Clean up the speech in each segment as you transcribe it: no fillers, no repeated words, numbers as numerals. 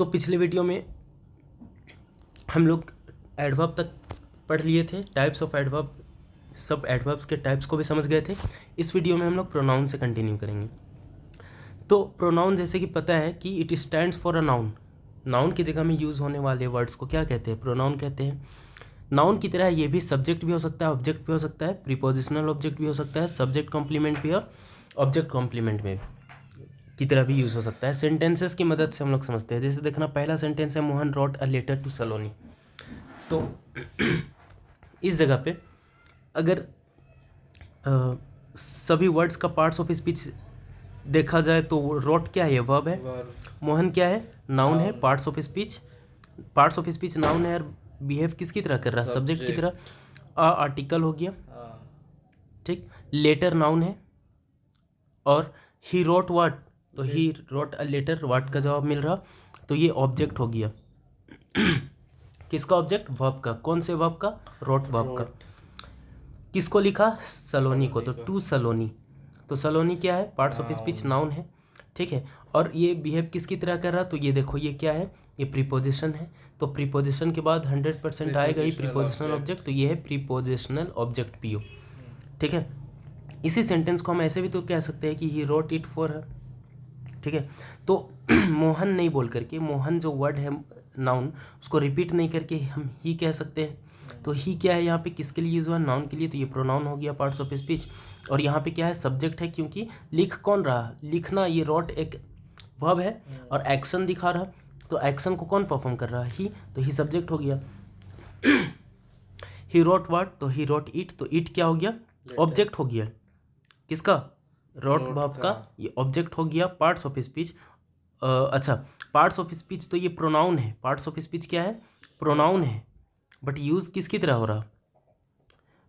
तो पिछले वीडियो में हम लोग एडवर्ब तक पढ़ लिए थे, टाइप्स ऑफ एडवर्ब, सब एडवर्ब्स के टाइप्स को भी समझ गए थे। इस वीडियो में हम लोग प्रोनाउन से कंटिन्यू करेंगे। तो प्रोनाउन जैसे कि पता है कि it stands for a noun. Noun की जगह में यूज़ होने वाले वर्ड्स को क्या कहते हैं? प्रोनाउन कहते हैं। नाउन की तरह ये भी सब्जेक्ट भी हो सकता है, ऑब्जेक्ट भी हो सकता है, प्रीपोजिशनल ऑब्जेक्ट भी हो सकता है, सब्जेक्ट कॉम्प्लीमेंट भी और ऑब्जेक्ट कॉम्प्लीमेंट में की तरह भी यूज़ हो सकता है। सेंटेंसेस की मदद से हम लोग समझते हैं। जैसे देखना, पहला सेंटेंस है Mohan wrote a letter to Saloni. तो इस जगह पे अगर सभी वर्ड्स का पार्ट्स ऑफ स्पीच देखा जाए तो रोट क्या है? वर्ब है। मोहन क्या है? नाउन है। पार्ट्स ऑफ स्पीच नाउन है और बिहेव किसकी तरह कर रहा है? सब्जेक्ट की तरह। आर्टिकल हो गया, ठीक। लेटर नाउन है और ही रोट व्हाट, तो he wrote a letter, what का जवाब मिल रहा, तो ये ऑब्जेक्ट हो गया। किसका ऑब्जेक्ट? वर्ब का। कौन से वर्ब का? रोट वर्ब का। किसको लिखा? सलोनी को, तो टू सलोनी। तो सलोनी क्या है? पार्ट्स ऑफ स्पीच नाउन है, ठीक है। और ये बिहेव किसकी तरह कर रहा, तो ये देखो ये क्या है? ये प्रीपोजिशन है। तो प्रीपोजिशन के बाद 100% आएगा ही प्रीपोजिशनल ऑब्जेक्ट, तो ये है प्रीपोजिशनल ऑब्जेक्ट पीओ, ठीक है। इसी सेंटेंस को हम ऐसे भी तो कह सकते हैं कि he wrote it for her, ठीक है। तो मोहन नहीं बोल करके, मोहन जो वर्ड है नाउन, उसको रिपीट नहीं करके हम ही कह सकते हैं। तो ही क्या है यहाँ पे? किसके लिए यूज हुआ? नाउन के लिए। तो ये प्रोनाउन हो गया, पार्ट्स ऑफ स्पीच। और यहाँ पे क्या है? सब्जेक्ट है, क्योंकि लिख कौन रहा? लिखना, ये रोट एक वर्ब है और एक्शन दिखा रहा, तो एक्शन को कौन परफॉर्म कर रहा है? ही, तो ही सब्जेक्ट हो गया। ही रोट व्हाट, तो ही रोट इट, तो इट क्या हो गया? ऑब्जेक्ट हो गया। किसका? रोट वर्ब का। ये ऑब्जेक्ट हो गया। पार्ट्स ऑफ स्पीच, अच्छा, पार्ट्स ऑफ स्पीच तो ये प्रोनाउन है। पार्ट्स ऑफ स्पीच क्या है? प्रोनाउन है, बट यूज किसकी तरह हो रहा?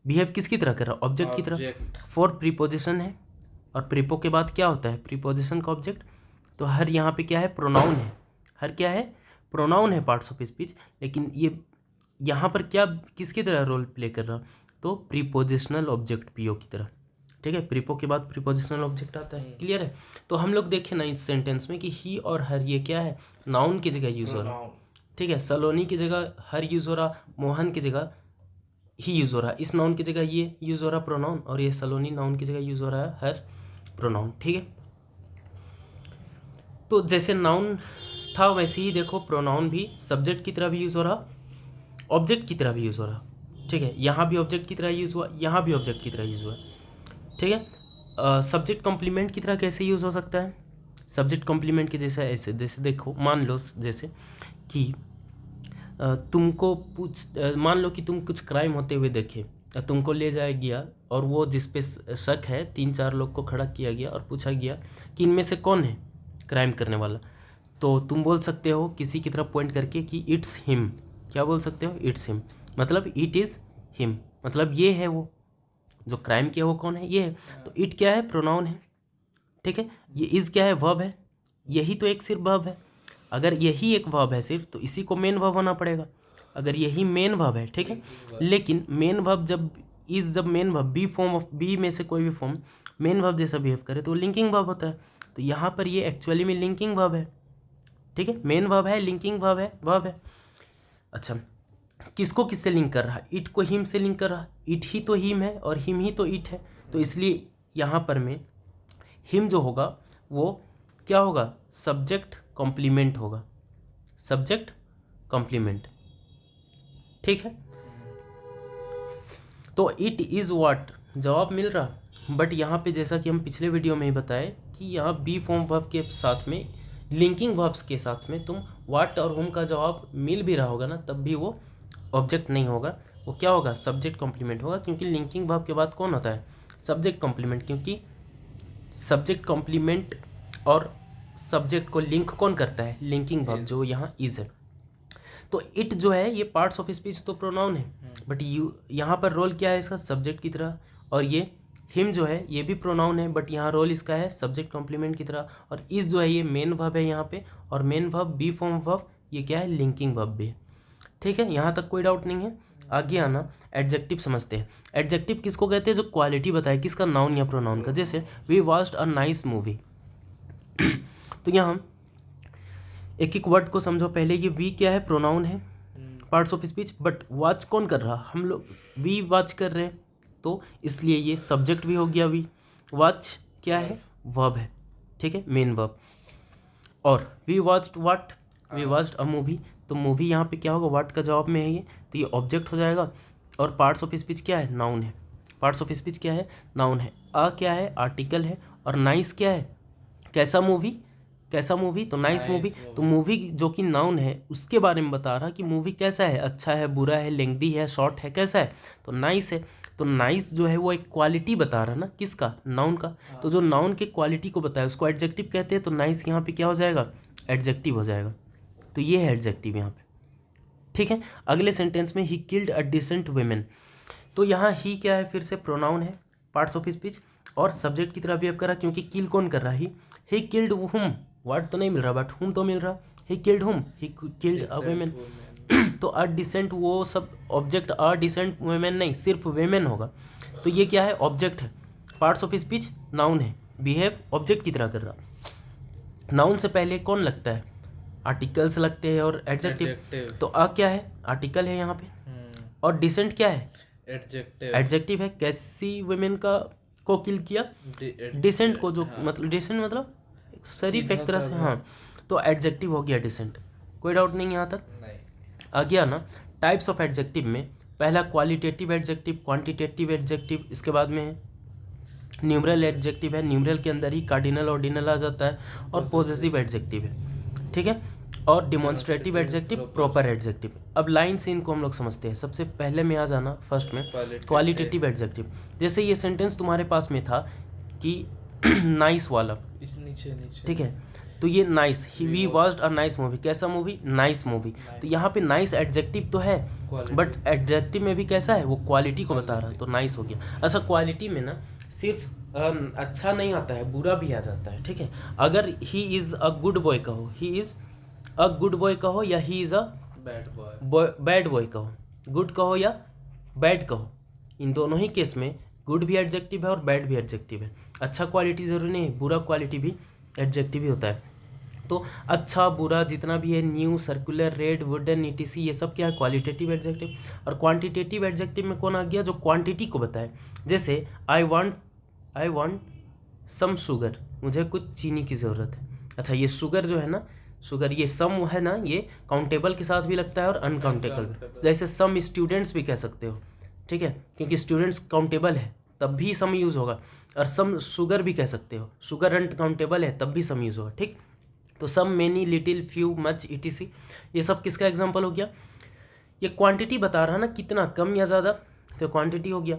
बिहेव किसकी तरह कर रहा? ऑब्जेक्ट की तरह। फॉर प्रीपोजिशन है, और प्रीपो के बाद क्या होता है? प्रीपोजिशन का ऑब्जेक्ट। तो हर यहाँ पे क्या है? प्रोनाउन है। हर क्या है? प्रोनाउन है, पार्ट्स ऑफ स्पीच। लेकिन ये यहाँ पर क्या, किसकी तरह रोल प्ले कर रहा? तो प्रीपोजिशनल ऑब्जेक्ट पीओ की तरह, ठीक है। प्रीपो के बाद प्रीपोजिशनल ऑब्जेक्ट आता है। क्लियर है? तो हम लोग देखें ना इस सेंटेंस में कि ही और हर, ये क्या है? नाउन की जगह यूज हो रहा, ठीक है। सलोनी की जगह हर यूज हो रहा, मोहन की जगह ही यूज हो रहा, इस नाउन की जगह ये यूज हो रहा प्रोनाउन, और ये सलोनी नाउन की जगह यूज हो रहा है हर प्रोनाउन, ठीक है। तो जैसे नाउन था वैसे ही देखो प्रोनाउन भी सब्जेक्ट की तरह भी यूज हो रहा, ऑब्जेक्ट की तरह भी यूज हो रहा, ठीक है। यहाँ भी ऑब्जेक्ट की तरह यूज हुआ, यहाँ भी ऑब्जेक्ट की तरह यूज हुआ, ठीक है। सब्जेक्ट कॉम्प्लीमेंट की तरह कैसे यूज हो सकता है? सब्जेक्ट कॉम्प्लीमेंट के जैसे ऐसे, जैसे देखो, मान लो जैसे कि तुमको मान लो कि तुम कुछ क्राइम होते हुए देखे, तुमको ले जाया गया और वो जिस पे शक है, 3-4 लोग को खड़ा किया गया और पूछा गया कि इनमें से कौन है क्राइम करने वाला। तो तुम बोल सकते हो किसी की तरफ पॉइंट करके कि इट्स हिम। क्या बोल सकते हो? इट्स हिम, मतलब इट इज़ हिम, मतलब ये है वो जो क्राइम किया, वो कौन है? ये है। तो इट क्या है? प्रोनाउन है, ठीक है। ये इज़ क्या है? वर्ब है। यही तो एक सिर्फ वर्ब है। अगर यही एक वर्ब है सिर्फ, तो इसी को मेन वर्ब होना पड़ेगा। अगर यही मेन वर्ब है, ठीक है। लेकिन मेन वर्ब जब main verb be form of, be में से कोई भी फॉर्म मेन वर्ब जैसा बिहेव करे तो लिंकिंग वर्ब होता है। तो यहाँ पर ये एक्चुअली में लिंकिंग वर्ब है, ठीक है। मेन वर्ब है, लिंकिंग वर्ब है। अच्छा, किसको किससे लिंक कर रहा है? इट को हिम से लिंक कर रहा है। इट ही तो हिम है और हिम ही तो इट है, तो इसलिए यहाँ पर में हिम जो होगा वो क्या होगा? सब्जेक्ट कॉम्प्लीमेंट होगा, सब्जेक्ट कॉम्प्लीमेंट, ठीक है। तो इट इज़ व्हाट जवाब मिल रहा, बट यहाँ पे जैसा कि हम पिछले वीडियो में ही बताए कि यहाँ बी फॉर्म वर्ब के साथ में, लिंकिंग वर्ब्स के साथ में तुम व्हाट और हुम का जवाब मिल भी रहा होगा ना, तब भी वो ऑब्जेक्ट नहीं होगा, वो क्या होगा? सब्जेक्ट कॉम्प्लीमेंट होगा, क्योंकि लिंकिंग वर्ब के बाद कौन होता है? सब्जेक्ट कॉम्प्लीमेंट, क्योंकि सब्जेक्ट कॉम्प्लीमेंट और सब्जेक्ट को लिंक कौन करता है? लिंकिंग वर्ब, जो यहाँ इज है। तो इट जो है ये पार्ट्स ऑफ स्पीच तो प्रोनाउन है, बट यू यहाँ पर रोल क्या है इसका? सब्जेक्ट की तरह। और ये हिम जो है ये भी प्रोनाउन है, बट यहाँ रोल इसका है सब्जेक्ट कॉम्प्लीमेंट की तरह। और इस जो है ये मेन वर्ब है यहाँ पे, और main verb be form verb ये क्या है? लिंकिंग वर्ब भी है, ठीक है। यहाँ तक कोई डाउट नहीं है। आगे आना, एडजेक्टिव समझते हैं। एडजेक्टिव किसको कहते हैं? जो क्वालिटी बताए, किसका? नाउन या प्रोनाउन का। जैसे we watched a nice movie, तो यहाँ एक एक वर्ड को समझो पहले। ये वी क्या है, प्रोनाउन है, parts of speech, but watch कौन कर रहा, हम लोग वी वॉच कर रहे हैं, तो इसलिए ये सब्जेक्ट भी हो गया वी। वॉच क्या है, वर्ब है, ठीक है, मेन वर्ब। और we watched what, we watched a movie, तो मूवी यहाँ पे क्या होगा, व्हाट का जवाब में है ये, तो ये ऑब्जेक्ट हो जाएगा। और पार्ट्स ऑफ स्पीच क्या है, नाउन है। पार्ट्स ऑफ स्पीच क्या है, नाउन है। अ क्या है, आर्टिकल है। और नाइस क्या है, कैसा मूवी, कैसा मूवी, तो नाइस मूवी। तो मूवी जो कि नाउन है उसके बारे में बता रहा कि मूवी कैसा है, अच्छा है, बुरा है, लेंथी है, शॉर्ट है, कैसा है, तो नाइस है। तो नाइस जो है वो एक क्वालिटी बता रहा ना, किसका, नाउन का। तो जो नाउन के क्वालिटी को बताया उसको एडजेक्टिव कहते हैं। तो नाइस यहाँ पे क्या हो जाएगा, एडजेक्टिव हो जाएगा। तो ये है एडजेक्टिव यहाँ पे, ठीक है। अगले सेंटेंस में he killed a decent women, तो यहाँ ही क्या है, फिर से प्रोनाउन है, पार्ट्स ऑफ स्पीच, और सब्जेक्ट की तरह बिहेव करा, क्योंकि किल कौन कर रहा, ही किल्ड हुम, वर्ड तो नहीं मिल रहा बट हुम तो मिल रहा, ही किल्ड हुम, ही किल्ड अ वुमेन। तो अ डिसेंट वो सब ऑब्जेक्ट, अ डिसेंट वुमेन नहीं, सिर्फ वुमेन होगा। तो ये क्या है, ऑब्जेक्ट है। पार्ट्स ऑफ स्पीच नाउन है, बिहेव ऑब्जेक्ट की तरह कर रहा। नाउन से पहले कौन लगता है, आर्टिकल्स लगते हैं और एडजेक्टिव। तो अ क्या है, आर्टिकल है यहाँ पे। और डिसेंट क्या है, एडजेक्टिव है। कैसी वुमेन का को किल किया, डिसेंट को, जो मतलब डिसेंट मतलब शरीफ एक तरह से, हाँ, तो एडजेक्टिव हो गया डिसेंट। कोई डाउट नहीं यहाँ तक, आ गया ना। टाइप्स ऑफ एडजेक्टिव में पहला क्वालिटेटिव एडजेक्टिव, क्वांटिटेटिव एडजेक्टिव, इसके बाद में न्यूमरल एडजेक्टिव है, न्यूमरल के अंदर ही कार्डिनल ऑर्डिनल आ जाता है, और पॉजेसिव एडजेक्टिव है, ठीक है। और डिमॉन्स्ट्रेटिव एडजेक्टिव, प्रॉपर एडजेक्टिव। अब लाइन से इनको हम लोग समझते हैं। सबसे पहले में आ जाना फर्स्ट में क्वालिटेटिव एडजेक्टिव। जैसे ये सेंटेंस तुम्हारे पास में था कि नाइस वाला, ठीक है, तो ये nice, we watched a nice movie, कैसा मूवी, नाइस मूवी। तो यहाँ पे नाइस एडजेक्टिव तो है, बट एडजेक्टिव में भी कैसा है, वो क्वालिटी को बता रहा, तो नाइस हो गया। अच्छा, क्वालिटी में ना सिर्फ अच्छा नहीं आता है, बुरा भी आ जाता है, ठीक है। अगर he is a good boy कहो, he is a good boy कहो, या he is a bad boy कहो, गुड कहो या बैड कहो, इन दोनों ही केस में गुड भी एडजेक्टिव है और बैड भी एडजेक्टिव है। अच्छा क्वालिटी ज़रूरी नहीं, बुरा क्वालिटी भी एडजेक्टिव ही होता है। तो अच्छा बुरा जितना भी है, new, circular, red, wooden, etc, ये सब क्या है, क्वालिटेटिव एडजेक्टिव। और क्वांटिटेटिव एडजेक्टिव में कौन आ गया, जो क्वांटिटी को बताए। जैसे आई वांट सम शुगर, मुझे कुछ चीनी की ज़रूरत है। अच्छा, ये शुगर जो है ना, शुगर, ये सम है ना, ये काउंटेबल के साथ भी लगता है और अनकाउंटेबल। जैसे सम स्टूडेंट्स भी कह सकते हो, ठीक है, क्योंकि स्टूडेंट्स काउंटेबल है तब भी सम यूज़ होगा। और सम शुगर भी कह सकते हो, शुगर अनकाउंटेबल है तब भी सम यूज़ होगा, ठीक। तो some, many, little, few, much, etc, ये सब किसका एग्जांपल हो गया, ये क्वांटिटी बता रहा है ना, कितना कम या ज़्यादा, तो क्वांटिटी हो गया।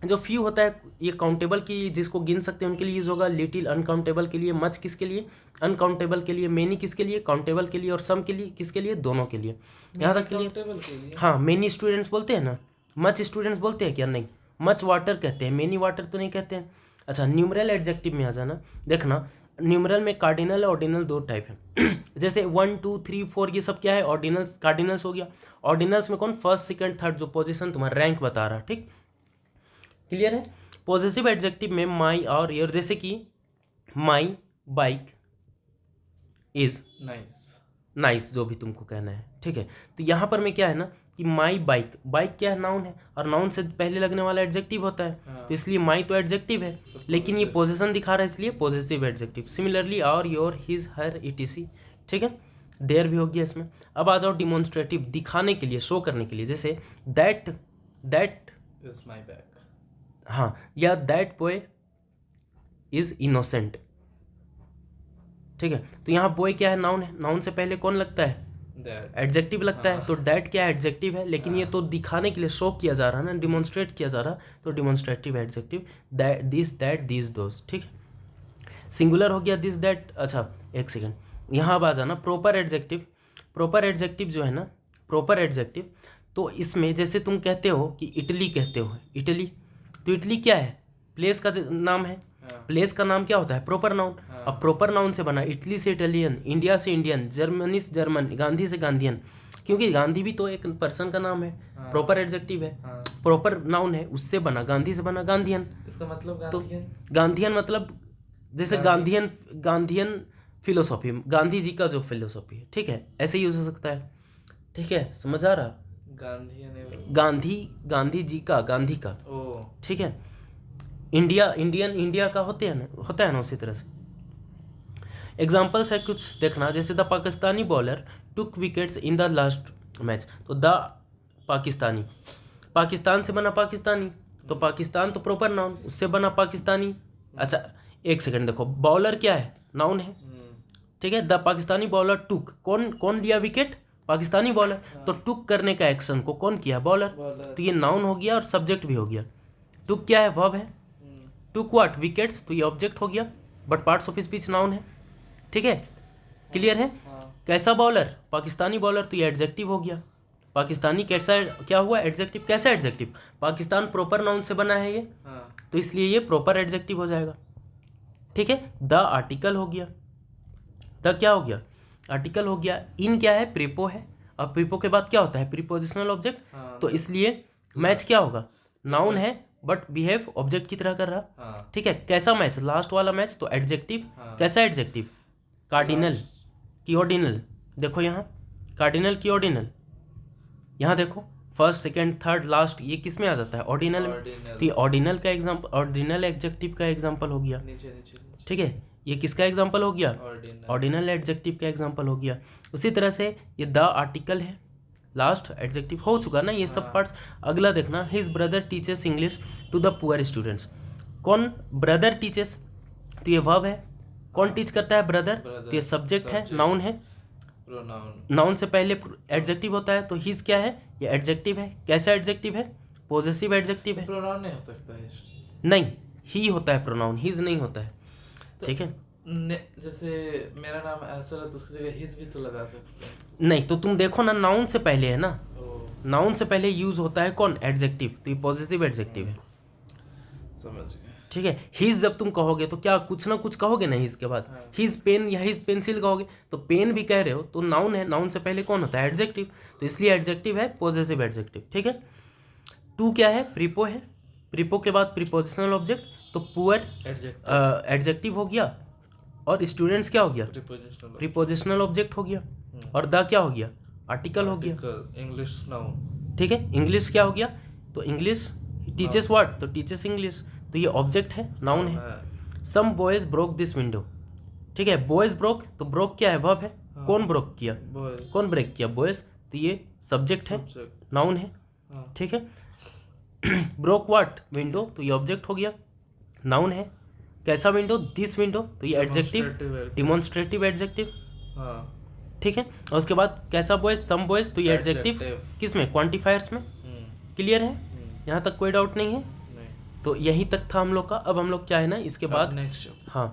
जो फ्यू होता है ये काउंटेबल की, जिसको गिन सकते हैं उनके लिए यूज़ होगा। लिटिल अनकाउंटेबल के लिए, मच किसके लिए, अनकाउंटेबल के लिए, मेनी किसके लिए, काउंटेबल के लिए, और सम के लिए, किसके लिए, दोनों के लिए, यहाँ तक के लिए। हाँ, मेनी स्टूडेंट्स बोलते हैं ना, मच स्टूडेंट्स बोलते हैं क्या, नहीं, मच वाटर कहते हैं, मेनी वाटर तो नहीं कहते हैं। अच्छा, न्यूमरल एडजेक्टिव में आ जाना, देखना न्यूमरल में कार्डिनल और ऑर्डिनल दो टाइप है। जैसे 1 2 3 4 ये सब क्या है, ऑर्डिनल्स, कार्डिनल्स हो गया। ऑर्डिनल्स में कौन, फर्स्ट सेकंड थर्ड, जो पोजीशन तुम्हारा रैंक बता रहा, ठीक, क्लियर है। पॉजेसिव एडजेक्टिव में माई और योर, जैसे कि माई बाइक इज नाइस, जो भी तुमको कहना है, ठीक है। तो यहाँ पर में क्या है ना कि माई बाइक, बाइक क्या है, नाउन है, और नाउन से पहले लगने वाला एडजेक्टिव होता है, तो इसलिए माई तो एडजेक्टिव है, लेकिन ये पोजीशन दिखा रहा है इसलिए पॉजेसिव एडजेक्टिव। सिमिलरली और, योर, हिज, हर, ईटीसी, ठीक है, देयर भी हो गया इसमें। अब आ जाओ डिमॉन्स्ट्रेटिव, दिखाने के लिए, शो करने के लिए। जैसे दैट इज माई बैग, हाँ, या दैट बॉय इज इनोसेंट, ठीक है। तो यहाँ बॉय क्या है, नाउन है, नाउन से पहले कौन लगता है, एडजेक्टिव लगता है। तो दैट क्या है, एडजेक्टिव है, लेकिन ये तो दिखाने के लिए, शो किया जा रहा है ना, डिमॉन्स्ट्रेट किया जा रहा, तो demonstrative adjective. This, that, this, those, ठीक है। सिंगुलर हो गया दिस, दैट। अच्छा, एक सेकेंड, यहाँ अब आ जाना प्रॉपर एडजेक्टिव। प्रॉपर एडजेक्टिव जो है ना, प्रॉपर एडजेक्टिव, तो इसमें जैसे तुम कहते हो कि इटली कहते हो, इटली, तो इटली क्या है, प्लेस का नाम है, प्लेस का नाम क्या होता है, प्रॉपर नाउन। अब प्रॉपर नाउन से बना, इटली से इटालियन, इंडिया से इंडियन, जर्मनी से जर्मन, गांधी से गांधीयन, क्योंकि गांधी भी तो एक पर्सन का नाम है, प्रॉपर एडजेक्टिव है, प्रॉपर नाउन है, उससे बना, गांधी से बना गांधीयन। इसका मतलब तो गांधीयन मतलब जैसे गांधीयन फिलोसॉफी, गांधी जी का जो फिलोसॉफी है, ठीक है, ऐसे यूज हो सकता है, ठीक है, समझ आ रहा। गांधी यानी गांधी जी का, गांधी का, ओ ठीक है। इंडिया का होता है ना उसी तरह से। एग्जाम्पल्स है कुछ देखना, जैसे the Pakistani bowler took wickets in the last match. तो द पाकिस्तानी, पाकिस्तान से बना पाकिस्तानी, तो पाकिस्तान तो प्रॉपर नाउन, उससे बना पाकिस्तानी। अच्छा एक सेकंड देखो, बॉलर क्या है, नाउन है, ठीक है। द पाकिस्तानी बॉलर टुक, कौन लिया विकेट, पाकिस्तानी बॉलर। तो टुक करने का एक्शन को कौन किया, बॉलर। तो ये नाउन हो गया और सब्जेक्ट भी हो गया। टुक क्या है, वर्ब है। टुक व्हाट, विकेट्स, तो ये ऑब्जेक्ट हो गया, but parts of speech noun है, ठीक है, क्लियर है। कैसा बॉलर, पाकिस्तानी बॉलर, तो ये एडजेक्टिव हो गया। पाकिस्तानी कैसा, क्या हुआ, एडजेक्टिव। कैसा एडजेक्टिव, पाकिस्तान प्रॉपर नाउन से बना है ये, तो इसलिए ये प्रॉपर एडजेक्टिव हो जाएगा, ठीक है। द आर्टिकल हो गया, द क्या हो गया, आर्टिकल हो गया। इन क्या है, प्रीपो है, अब प्रीपो के बाद क्या होता है, प्रीपोजिशनल ऑब्जेक्ट, तो इसलिए मैच क्या होगा, नाउन है बट बिहेव ऑब्जेक्ट की तरह कर रहा, ठीक है। कैसा मैच, लास्ट वाला मैच, तो एडजेक्टिव। कैसा एडजेक्टिव, कार्डिनल की ऑर्डिनल, देखो यहाँ कार्डिनल की ऑर्डिनल, यहाँ देखो फर्स्ट सेकंड थर्ड लास्ट, ये किस में आ जाता है, ऑर्डिनल में। तो ये ऑर्डिनल का एग्जाम्पल, ऑर्डिनल एडजेक्टिव का एग्जाम्पल हो गया, ठीक है। ये किसका एग्जाम्पल हो गया, ऑर्डिनल एडजेक्टिव का एग्जाम्पल हो गया। उसी तरह से ये द आर्टिकल है, लास्ट एडजेक्टिव हो चुका ना, ये सब पार्ट्स। अगला देखना, his brother teaches English to the poor students. कौन, ब्रदर टीचेस, तो ये वर्ब है। कौन टीच करता है, ब्रदर, तो ये सब्जेक्ट है, नाउन है। नाउन से पहले एडजेक्टिव होता है, तो हिज क्या है, ये एडजेक्टिव है। कैसा एडजेक्टिव है, पॉजेसिव एडजेक्टिव है। प्रोनाउन नहीं हो सकता है, नहीं, ही होता है प्रोनाउन, हिज नहीं होता है, ठीक है। जैसे मेरा नाम ऐसा है तो उसकी जगह हिज भी तो लगा सकते हैं। नहीं, तो तुम देखो ना, नाउन से पहले है ना, नाउन से पहले यूज होता है कौन, एडजेक्टिव, तो ये पॉजिटिव एडजेक्टिव है, समझ गए, ठीक है। हिज जब तुम कहोगे तो क्या कुछ ना कुछ कहोगे ना हिज के बाद, हिज पेन या हिज पेंसिल कहोगे, तो पेन भी कह रहे हो, तो नाउन है, नाउन से पहले कौन होता है, एडजेक्टिव, तो इसलिए एडजेक्टिव है, पॉजिटिव एडजेक्टिव, ठीक है। टू क्या है, प्रीपो है, प्रीपो के बाद प्रीपोजिशनल ऑब्जेक्ट, तो पुअर एडजेक्टिव हो गया, और स्टूडेंट्स क्या हो गया, प्रीपोजिशनल ऑब्जेक्ट हो गया, और द क्या हो गया, आर्टिकल हो गया, इंग्लिश नाउन, ठीक है। इंग्लिश क्या हो गया, तो इंग्लिश टीचेस व्हाट, तो टीचेस इंग्लिश, तो ये ऑब्जेक्ट है, नाउन है। Some boys broke this window, ठीक है। बॉयज ब्रोक, तो ब्रोक क्या है, वर्ब है। कौन ब्रोक किया, कौन ब्रेक किया, बॉयज, तो ये सब्जेक्ट है, नाउन है, ठीक है। ब्रोक व्हाट, विंडो, तो ये ऑब्जेक्ट हो गया, नाउन है। कैसा विंडो, दिस विंडो, तो ये एडजेक्टिव, डिमॉन्स्ट्रेटिव एडजेक्टिव, ठीक है। और उसके बाद कैसा बॉयज, सम बॉयज, तो ये एडजेक्टिव किस में, क्वांटिफायर्स में, क्लियर है, यहाँ तक कोई डाउट नहीं है। तो यही तक था हम लोग का। अब हम लोग क्या है ना, इसके बाद नेक्स्ट, हाँ